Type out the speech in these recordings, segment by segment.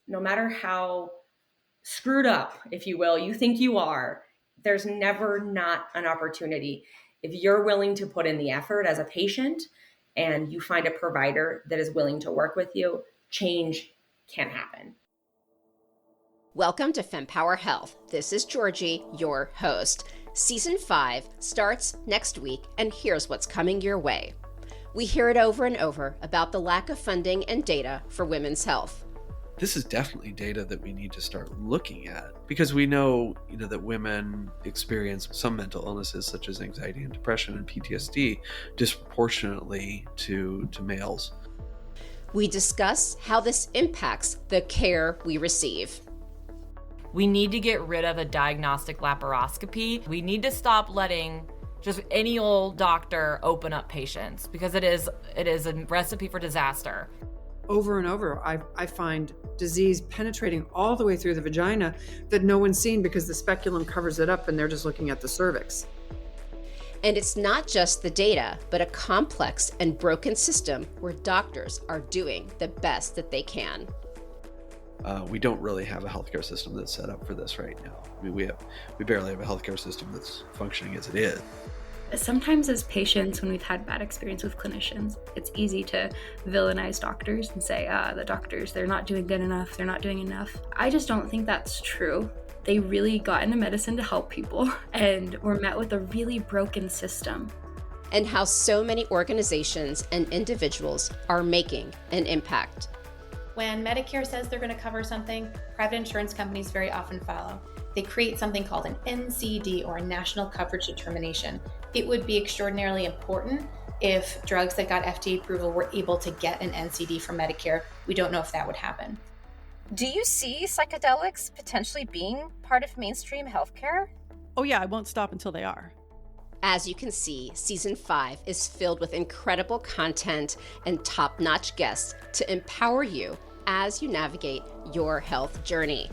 no matter how screwed up, if you will, you think you are, there's never not an opportunity. If you're willing to put in the effort as a patient and you find a provider that is willing to work with you, change can happen. Welcome to Fempower Health. This is Georgie, your host. Season 5 starts next week, and here's what's coming your way. We hear it over and over about the lack of funding and data for women's health. This is definitely data that we need to start looking at because we know, that women experience some mental illnesses such as anxiety and depression and PTSD disproportionately to males. We discuss how this impacts the care we receive. We need to get rid of a diagnostic laparoscopy. We need to stop letting just any old doctor open up patients because it is a recipe for disaster. Over and over, I find disease penetrating all the way through the vagina that no one's seen because the speculum covers it up and they're just looking at the cervix. And it's not just the data, but a complex and broken system where doctors are doing the best that they can. We don't really have a healthcare system that's set up for this right now. I mean, we barely have a healthcare system that's functioning as it is. Sometimes as patients, when we've had bad experience with clinicians, it's easy to villainize doctors and say, the doctors, they're not doing good enough, they're not doing enough. I just don't think that's true. They really got into medicine to help people and were met with a really broken system. And how so many organizations and individuals are making an impact. When Medicare says they're going to cover something, private insurance companies very often follow. They create something called an NCD, or a National Coverage Determination. It would be extraordinarily important if drugs that got FDA approval were able to get an NCD from Medicare. We don't know if that would happen. Do you see psychedelics potentially being part of mainstream healthcare? Oh yeah, I won't stop until they are. As you can see, Season 5 is filled with incredible content and top-notch guests to empower you as you navigate your health journey.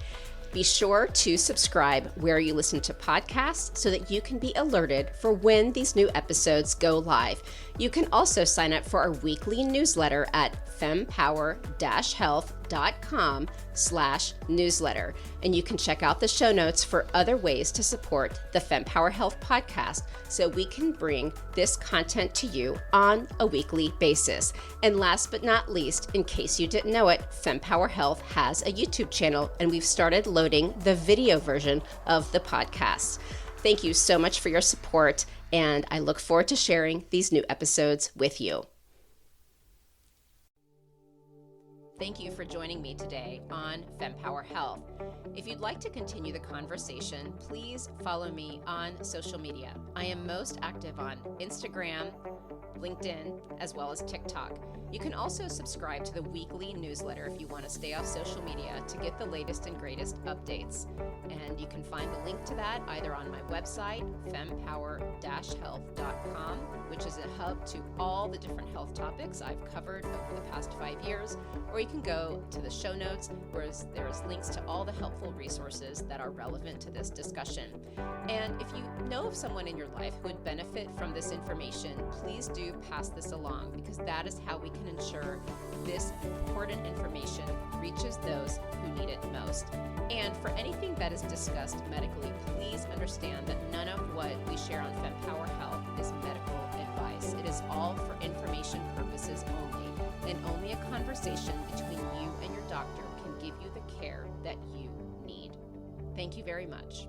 Be sure to subscribe where you listen to podcasts so that you can be alerted for when these new episodes go live. You can also sign up for our weekly newsletter at fempower-health.com/newsletter. And you can check out the show notes for other ways to support the Fempower Health podcast so we can bring this content to you on a weekly basis. And last but not least, in case you didn't know it, Fempower Health has a YouTube channel and we've started loading the video version of the podcast. Thank you so much for your support, and I look forward to sharing these new episodes with you. Thank you for joining me today on Fempower Health. If you'd like to continue the conversation, please follow me on social media. I am most active on Instagram, LinkedIn, as well as TikTok. You can also subscribe to the weekly newsletter if you want to stay off social media to get the latest and greatest updates. And you can find the link to that either on my website, fempower-health.com, which is a hub to all the different health topics I've covered over the past 5 years, or you can go to the show notes where there's links to all the helpful resources that are relevant to this discussion. And if you know of someone in your life who would benefit from this information, please do pass this along, because that is how we can ensure this important information reaches those who need it most. And for anything that is discussed medically, please understand that none of what we share on Fempower Health is medical advice. It is all for information purposes only, and only a conversation between you and your doctor can give you the care that you need. Thank you very much.